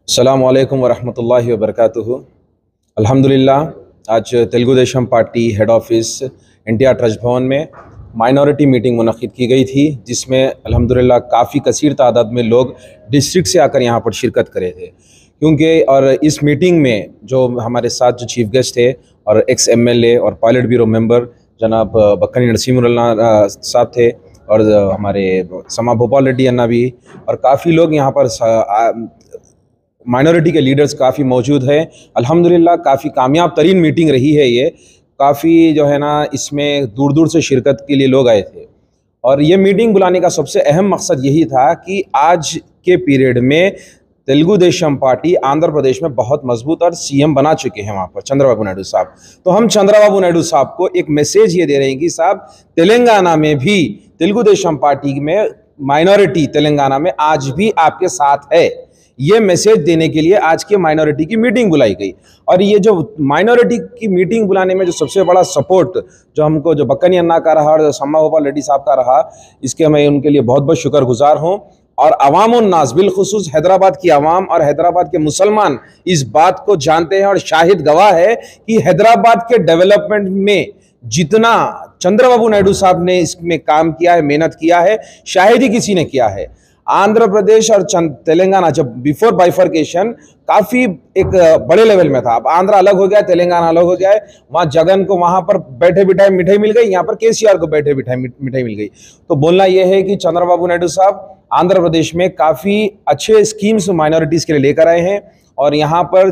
अस्सलामु अलैकुम वरहमतुल्लाहि वबरकातुहू। अल्हम्दुलिल्लाह, आज Telugu Desam party head office NTR trust Bhavan में माइनॉरिटी मीटिंग मुनक़िद की गई थी, जिसमें अल्हम्दुलिल्लाह काफ़ी कसीर तादाद में लोग डिस्ट्रिक्ट से आकर यहाँ पर शिरकत करे थे। क्योंकि और इस मीटिंग में जो हमारे साथ जो चीफ गेस्ट थे और एक्स MLA और पायलट ब्यूरो मेंबर जनाब बक्कनी नरसिमुल्लाह साहब थे, और हमारे समा भोपाल रेड्डी अन्ना भी, और काफ़ी लोग यहाँ पर माइनॉरिटी के लीडर्स काफ़ी मौजूद हैं। अल्हम्दुलिल्लाह काफ़ी कामयाब तरीन मीटिंग रही है ये। काफ़ी जो है ना, इसमें दूर दूर से शिरकत के लिए लोग आए थे, और ये मीटिंग बुलाने का सबसे अहम मकसद यही था कि आज के पीरियड में तेलुगुदेशम पार्टी आंध्र प्रदेश में बहुत मजबूत और CM बना चुके हैं वहाँ पर चंद्रबाबू नायडू साहब। तो हम चंद्रबाबू नायडू साहब को एक मैसेज ये दे रहे हैं कि साहब, तेलंगाना में भी तेलुगुदेशम पार्टी में माइनॉरिटी तेलंगाना में आज भी आपके साथ है। ये मैसेज देने के लिए आज की माइनॉरिटी की मीटिंग बुलाई गई। और ये जो माइनॉरिटी की मीटिंग बुलाने में जो सबसे बड़ा सपोर्ट जो हमको जो बक्कनी अन्ना का रहा और जो समा भोपाल रेड्डी साहब का रहा, इसके मैं उनके लिए बहुत बहुत शुक्रगुजार हूँ। और अवामुन्नास बिलखुसूस हैदराबाद की आवाम और हैदराबाद के मुसलमान इस बात को जानते हैं और शाहिद गवाह है कि हैदराबाद के डेवलपमेंट में जितना चंद्रबाबू नायडू साहब ने इसमें काम किया है, मेहनत किया है, शायद ही किसी ने किया है। आंध्र प्रदेश और तेलंगाना जब बिफोर बाइफर्केशन काफ़ी एक बड़े लेवल में था। अब आंध्र अलग हो गया, तेलंगाना अलग हो गया है। वहाँ जगन को वहाँ पर बैठे बिठाए मिठाई मिल गई, यहाँ पर KCR को बैठे बिठाए मिठाई मिल गई। तो बोलना यह है कि चंद्रबाबू नायडू साहब आंध्र प्रदेश में काफ़ी अच्छे स्कीम्स माइनॉरिटीज़ के लिए लेकर आए हैं। और यहाँ पर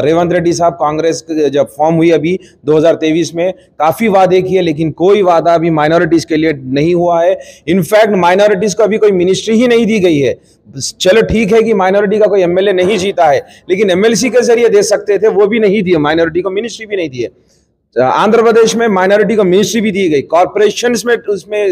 रेवंत रेड्डी साहब, कांग्रेस जब फॉर्म हुई अभी 2023 में, काफ़ी वादे किए, लेकिन कोई वादा अभी माइनॉरिटीज़ के लिए नहीं हुआ है। इनफैक्ट माइनॉरिटीज़ को अभी कोई मिनिस्ट्री ही नहीं दी गई है। चलो ठीक है कि माइनॉरिटी का कोई MLA नहीं जीता है, लेकिन MLC के जरिए दे सकते थे, वो भी नहीं दिए। माइनॉरिटी को मिनिस्ट्री भी नहीं दिए। आंध्र प्रदेश में माइनॉरिटी को मिनिस्ट्री भी दी गई, कॉर्पोरेशंस में उसमें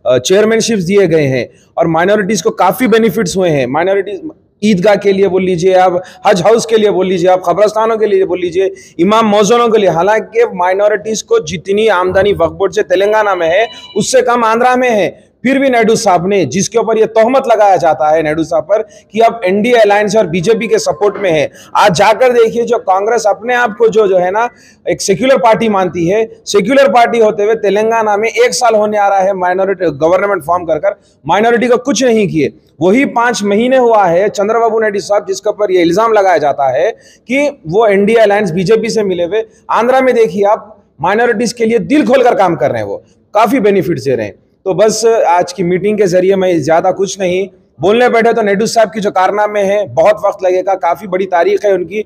चेयरमैनशिप्स दिए गए हैं, और माइनॉरिटीज़ को काफ़ी बेनिफिट्स हुए हैं। माइनॉरिटीज़ ईदगाह के लिए बोल लीजिए आप, हज हाउस के लिए बोल लीजिए आप, कब्रस्तानों के लिए बोल लीजिए, इमाम मौजूदों के लिए। हालांकि माइनॉरिटीज़ को जितनी आमदनी वक्फ बोर्ड से तेलंगाना में है, उससे कम आंध्रा में है। फिर भी नायडू साहब ने, जिसके ऊपर ये तोहमत लगाया जाता है नायडू साहब पर कि अब NDA अलायंस और BJP के सपोर्ट में है, आज जाकर देखिए जो कांग्रेस अपने आप को जो है ना एक सेक्युलर पार्टी मानती है, सेक्युलर पार्टी होते हुए तेलंगाना में 1 साल होने आ रहा है माइनॉरिटी गवर्नमेंट फॉर्म कर माइनॉरिटी को कुछ नहीं किए। वही 5 महीने हुआ है चंद्रबाबू नायडू साहब जिसके ऊपर ये इल्जाम लगाया जाता है कि वो NDA अलायंस BJP से मिले हुए। आंध्रा में देखिए आप, माइनॉरिटीज के लिए दिल खोलकर काम कर रहे हैं, वो काफी बेनिफिट्स दे रहे हैं। तो बस आज की मीटिंग के जरिए मैं ज्यादा कुछ नहीं बोलने बैठे तो नायडू साहब की जो कारनामे हैं, बहुत वक्त लगेगा, काफी बड़ी तारीख है उनकी।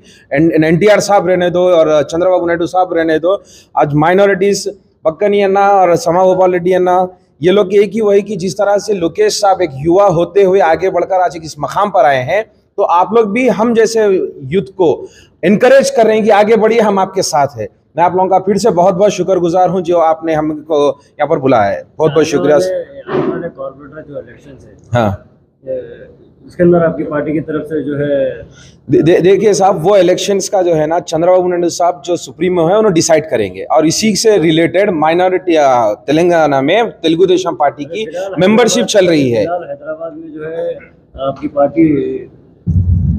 NTR साहब रहने दो और चंद्रबाबू नायडू साहब रहने दो। आज माइनॉरिटीज बक्कनी अन्ना और समा भोपाल रेड्डी अन्ना, ये लोग एक ही वही कि जिस तरह से लोकेश साहब एक युवा होते हुए आगे बढ़कर आज इस मकाम पर आए हैं, तो आप लोग भी हम जैसे यूथ को इनकरेज कर रहे हैं कि आगे बढ़िए, हम आपके साथ है। मैं आप लोगों का फिर से बहुत बहुत शुक्रगुजार हूं जो आपने हमको यहाँ पर बुलाया है। बहुत बहुत शुक्रिया। कॉर्पोरेटर जो इलेक्शन है, हाँ, इसके अंदर आपकी पार्टी की तरफ से जो है देखिए साहब, वो इलेक्शंस का जो है ना, चंद्रबाबू नायडू साहब जो सुप्रीमो है उन्हें डिसाइड करेंगे, और इसी से रिलेटेड माइनॉरिटी तेलंगाना में तेलुगुदेशम पार्टी की मेंबरशिप चल रही है। हैदराबाद में जो है आपकी पार्टी,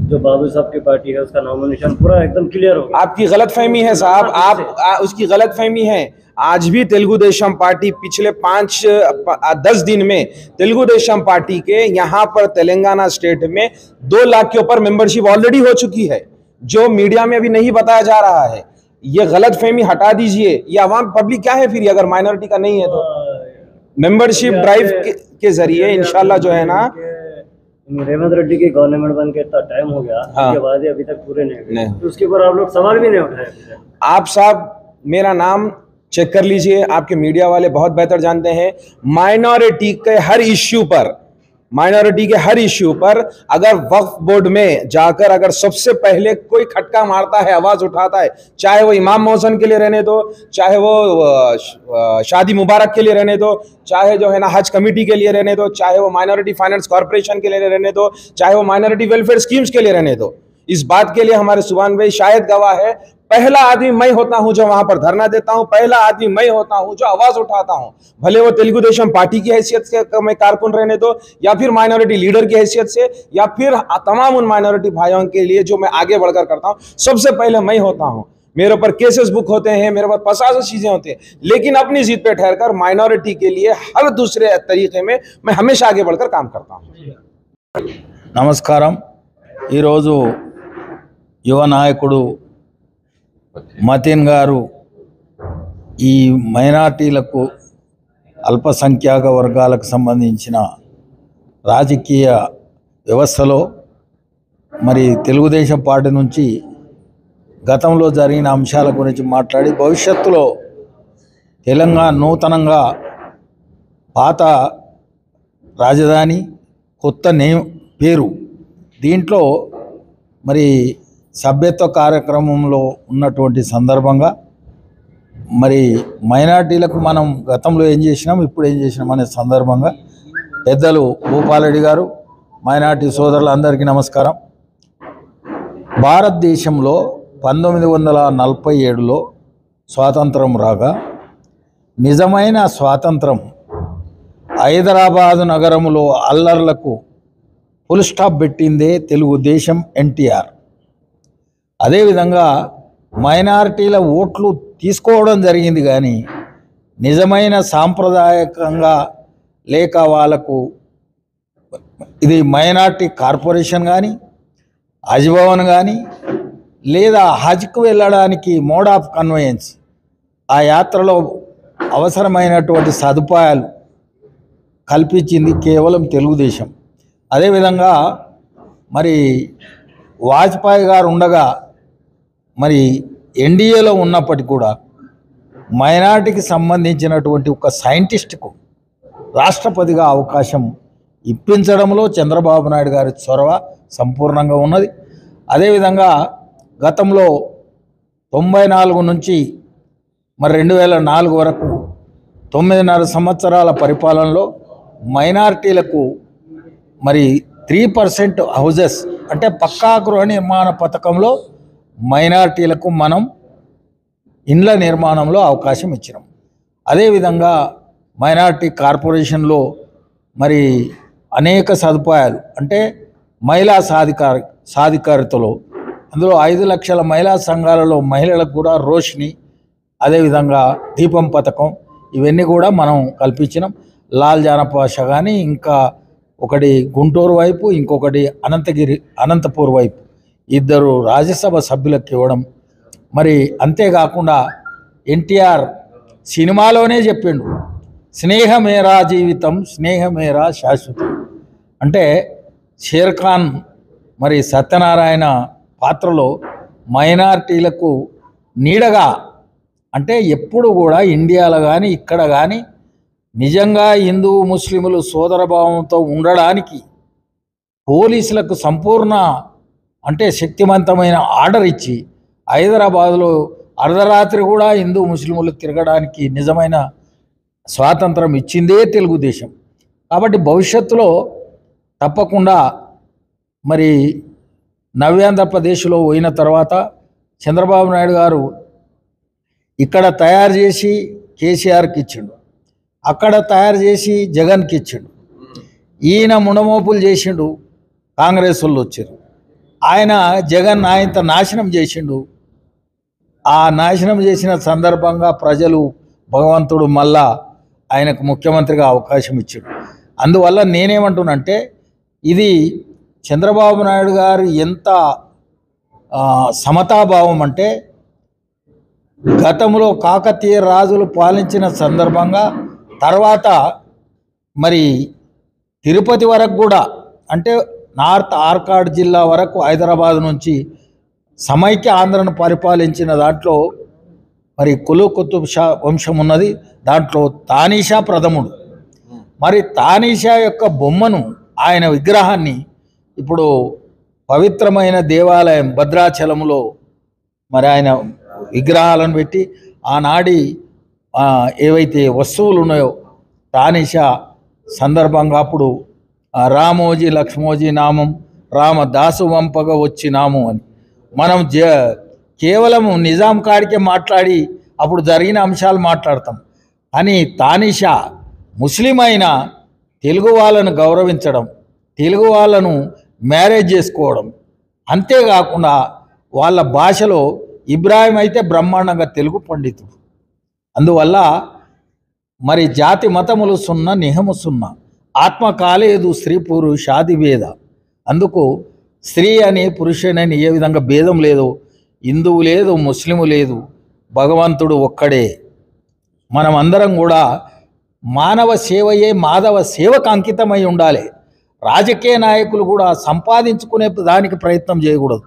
जो बाबू साहब की पार्टी है, उसका नॉमिनेशन पूरा एकदम क्लियर हो गया। आपकी गलतफहमी है साहब, आप उसकी गलतफहमी है। आज भी तेलुगुदेशम पार्टी पिछले 5-10 दिन में तेलुगुदेशम पार्टी के यहाँ पर तेलंगाना स्टेट में 2 लाख के ऊपर मेंबरशिप ऑलरेडी हो चुकी है, जो मीडिया में अभी नहीं बताया जा रहा है। ये गलतफहमी हटा दीजिए। ये आवाम पब्लिक क्या है फिर, अगर माइनॉरिटी का नहीं है तो मेंबरशिप ड्राइव के जरिए इंशाल्लाह जो है ना, रेवंत रेड्डी की गवर्नमेंट बन के इतना टाइम हो गया, हाँ, उसके बाद अभी तक पूरे नहीं, तो उसके ऊपर आप लोग सवाल भी नहीं उठाए। आप साहब मेरा नाम चेक कर लीजिए, आपके मीडिया वाले बहुत बेहतर जानते हैं। माइनॉरिटी के हर इश्यू पर अगर वक्फ बोर्ड में जाकर अगर सबसे पहले कोई खटका मारता है, आवाज उठाता है, चाहे वो इमाम मोहसिन के लिए रहने दो, चाहे वो शादी मुबारक के लिए रहने दो, चाहे जो है ना हज कमेटी के लिए रहने दो, चाहे वो माइनॉरिटी फाइनेंस कॉर्पोरेशन के लिए रहने दो, चाहे वो माइनॉरिटी वेलफेयर स्कीम्स के लिए रहने दो, इस बात के लिए हमारे सुभान भाई शायद गवाह है। पहला आदमी मैं होता हूं जो वहां पर धरना देता हूं, पहला आदमी मैं होता हूं जो आवाज उठाता हूं, भले वो तेलुगु देशम पार्टी की हैसियत से मैं कारकुन रहने दो, या फिर माइनॉरिटी लीडर की हैसियत से, या फिर तमाम उन माइनॉरिटी भाइयों के लिए जो मैं आगे बढ़कर करता हूं, सबसे पहले मैं होता हूं। मेरे ऊपर केसेस बुक होते हैं, मेरे ऊपर 50 चीजें होती हैं, लेकिन अपनी जिद पे ठहरकर माइनॉरिटी के लिए हर दूसरे तरीके में मैं हमेशा आगे बढ़कर काम करता हूं। నమస్కారం। ఈరోజు యువ నాయకుడు మతిన్ గారు ఈ మైనార్టీలకు అల్పసంఖ్యాక వర్గాలకు సంబంధించిన రాజకీయ వ్యవస్థలో మరి తెలుగుదేశం పార్టీ నుంచి గతంలో జరిగిన అంశాల గురించి మాట్లాడి భవిష్యత్తులో తెలంగాణ నూతనంగా పాత రాజధాని కొత్త పేరు దీంట్లో మరి సభ్యత్వ కార్యక్రమంలో ఉన్నటువంటి సందర్భంగా మరి మైనార్టీలకు మనం గతంలో ఏం చేసినాం ఇప్పుడు ఏం చేసినాం అనే సందర్భంగా పెద్దలు భూపాలరెడ్డి గారు, మైనార్టీ సోదరులందరికీ నమస్కారం। భారతదేశంలో 1947లో స్వాతంత్రం రాగా నిజమైన స్వాతంత్రం హైదరాబాదు నగరంలో అల్లర్లకు ఫుల్ స్టాప్ పెట్టిందే తెలుగుదేశం ఎన్టీఆర్। అదేవిధంగా మైనారిటీల ఓట్లు తీసుకోవడం జరిగింది, కానీ నిజమైన సాంప్రదాయకంగా లేక వాళ్ళకు ఇది మైనార్టీ కార్పొరేషన్ కానీ హజ్ భవన్ కానీ లేదా హజ్కు వెళ్ళడానికి మోడ్ ఆఫ్ కన్వెయన్స్ ఆ యాత్రలో అవసరమైనటువంటి సదుపాయాలు కల్పించింది కేవలం తెలుగుదేశం। అదేవిధంగా మరి వాజ్పేయి గారు ఉండగా మరి ఎన్డీఏలో ఉన్నప్పటికీ కూడా మైనార్టీకి సంబంధించినటువంటి ఒక సైంటిస్ట్కు రాష్ట్రపతిగా అవకాశం ఇప్పించడంలో చంద్రబాబు నాయుడు గారి చొరవ సంపూర్ణంగా ఉన్నది। అదేవిధంగా గతంలో 94 నుంచి మరి 2004 వరకు 9.5 సంవత్సరాల పరిపాలనలో మైనారిటీలకు మరి 3% హౌజెస్ అంటే పక్కా గృహ నిర్మాణ పథకంలో మైనారిటీలకు మనం ఇండ్ల నిర్మాణంలో అవకాశం ఇచ్చినాం। అదేవిధంగా మైనారిటీ కార్పొరేషన్లో మరి అనేక సదుపాయాలు అంటే మహిళా సాధికారితలో అందులో 5 లక్షల మహిళా సంఘాలలో మహిళలకు కూడా రోషిని, అదేవిధంగా దీపం పథకం ఇవన్నీ కూడా మనం కల్పించినాం। లాల్ జానపాష కానీ ఇంకా ఒకటి గుంటూరు వైపు, ఇంకొకటి అనంతపూర్ వైపు 2 రాజ్యసభ సభ్యులకు ఇవ్వడం। మరి అంతేకాకుండా ఎన్టీఆర్ సినిమాలోనే చెప్పిండు, స్నేహమేరా జీవితం స్నేహమేరా శాశ్వతం అంటే షేర్ ఖాన్ మరి సత్యనారాయణ పాత్రలో మైనార్టీలకు నీడగా అంటే ఎప్పుడు కూడా ఇండియాలో కానీ ఇక్కడ కానీ నిజంగా హిందూ ముస్లింలు సోదరభావంతో ఉండడానికి పోలీసులకు సంపూర్ణ అంటే శక్తివంతమైన ఆర్డర్ ఇచ్చి హైదరాబాదులో అర్ధరాత్రి కూడా హిందూ ముస్లింలు తిరగడానికి నిజమైన స్వాతంత్రం ఇచ్చిందే తెలుగుదేశం। కాబట్టి భవిష్యత్తులో తప్పకుండా మరి నవ్యాంధ్రప్రదేశ్లో పోయిన తర్వాత చంద్రబాబు నాయుడు గారు ఇక్కడ తయారు చేసి కేసీఆర్కి ఇచ్చిండు, అక్కడ తయారు చేసి జగన్కి ఇచ్చిండు, ఈయన మునమోపులు చేసిండు, కాంగ్రెస్ వాళ్ళు వచ్చారు, ఆయన జగన్ ఆయనతో నాశనం చేసిండు। ఆ నాశనం చేసిన సందర్భంగా ప్రజలు భగవంతుడు మళ్ళా ఆయనకు ముఖ్యమంత్రిగా అవకాశం ఇచ్చాడు। అందువల్ల నేనేమంటున్నానంటే ఇది చంద్రబాబు నాయుడు గారు ఎంత సమతాభావం అంటే గతంలో కాకతీయ రాజులు పాలించిన సందర్భంగా తర్వాత మరి తిరుపతి వరకు కూడా అంటే నార్త్ ఆర్కాడ్ జిల్లా వరకు హైదరాబాద్ నుంచి సమైక్య ఆంధ్రను పరిపాలించిన దాంట్లో మరి కులు కుతుబ్ షా వంశం ఉన్నది, దాంట్లో తానీషా ప్రథముడు। మరి తానీషా యొక్క బొమ్మను ఆయన విగ్రహాన్ని ఇప్పుడు పవిత్రమైన దేవాలయం భద్రాచలంలో మరి ఆయన విగ్రహాలను పెట్టి ఆనాడి ఏవైతే వస్తువులు ఉన్నాయో తానీషా సందర్భంగా అప్పుడు రామోజీ లక్ష్మోజీ నామం రామదాసు వంపగా వచ్చినాము అని. మనం కేవలం నిజాం కాడికే మాట్లాడి అప్పుడు జరిగిన అంశాలు మాట్లాడతాం. కానీ తానిషా ముస్లిం అయిన తెలుగు వాళ్ళను గౌరవించడం, తెలుగు వాళ్ళను మ్యారేజ్ చేసుకోవడం, అంతేకాకుండా వాళ్ళ భాషలో ఇబ్రాహిం అయితే బ్రహ్మాండంగా తెలుగు పండితుడు. అందువల్ల మరి జాతి మతములు సున్నా నిహము సున్నా, ఆత్మ కాలేదు స్త్రీ పురుషాది భేద. అందుకు స్త్రీ అని పురుషుని ఏ విధంగా భేదం లేదు, హిందువు లేదు ముస్లిము లేదు, భగవంతుడు ఒక్కడే. మనం అందరం కూడా మానవ సేవయే మాధవ సేవకు అంకితమై ఉండాలి. రాజకీయ నాయకులు కూడా సంపాదించుకునే దానికి ప్రయత్నం చేయకూడదు,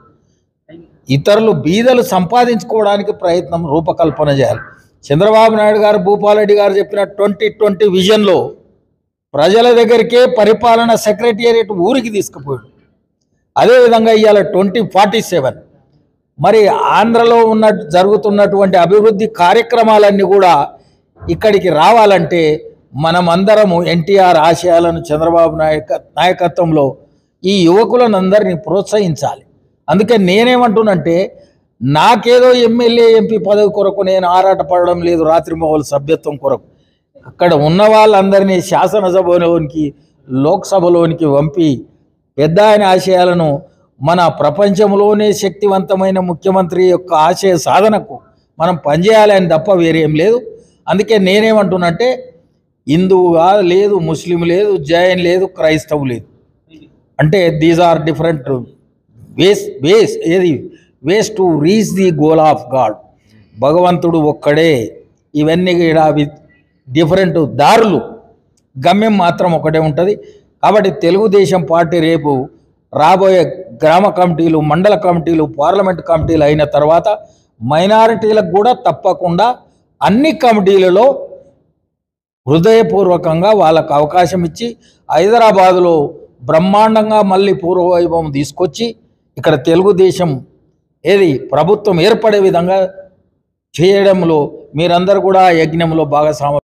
ఇతరులు బీదలు సంపాదించుకోవడానికి ప్రయత్నం రూపకల్పన చేయాలి. చంద్రబాబు నాయుడు గారు, భూపాలరెడ్డి గారు చెప్పిన 2020 విజన్లో ప్రజల దగ్గరికే పరిపాలన సెక్రటేరియట్ ఊరికి తీసుకుపోయాడు. అదేవిధంగా ఇవాళ 2047 మరి ఆంధ్రలో జరుగుతున్నటువంటి అభివృద్ధి కార్యక్రమాలన్నీ కూడా ఇక్కడికి రావాలంటే మనమందరము ఎన్టీఆర్ ఆశయాలను, చంద్రబాబు నాయకత్వంలో ఈ యువకులను అందరినీ ప్రోత్సహించాలి. అందుకే నేనేమంటున్నంటే, నాకేదో ఎమ్మెల్యే ఎంపీ పదవి కొరకు నేను ఆరాటపడడం లేదు, రాత్రిమహల్ సభ్యత్వం కొరకు. అక్కడ ఉన్న వాళ్ళందరినీ శాసనసభలోనికి, లోక్సభలోనికి పంపి పెద్ద ఆయన ఆశయాలను, మన ప్రపంచంలోనే శక్తివంతమైన ముఖ్యమంత్రి యొక్క ఆశయ సాధనకు మనం పనిచేయాలని తప్ప వేరేం లేదు. అందుకే నేనేమంటున్నంటే, హిందువుగా లేదు, ముస్లిం లేదు, జైన్ లేదు, క్రైస్తవు లేదు. అంటే these are different ways to reach the goal of god. భగవంతుడు ఒక్కడే. ఇవన్నీ డిఫరెంట్ దారులు, గమ్యం మాత్రం ఒకటే ఉంటుంది. కాబట్టి తెలుగుదేశం పార్టీ రేపు రాబోయే గ్రామ కమిటీలు, మండల కమిటీలు, పార్లమెంట్ కమిటీలు అయిన తర్వాత మైనారిటీలకు కూడా తప్పకుండా అన్ని కమిటీలలో హృదయపూర్వకంగా వాళ్ళకు అవకాశం ఇచ్చి హైదరాబాదులో బ్రహ్మాండంగా మళ్ళీ పూర్వవైభవం తీసుకొచ్చి ఇక్కడ తెలుగుదేశం ప్రభుత్వం ఏర్పడే విధంగా చేయడంలో మీరందరూ కూడా యజ్ఞంలో భాగస్వామ్యం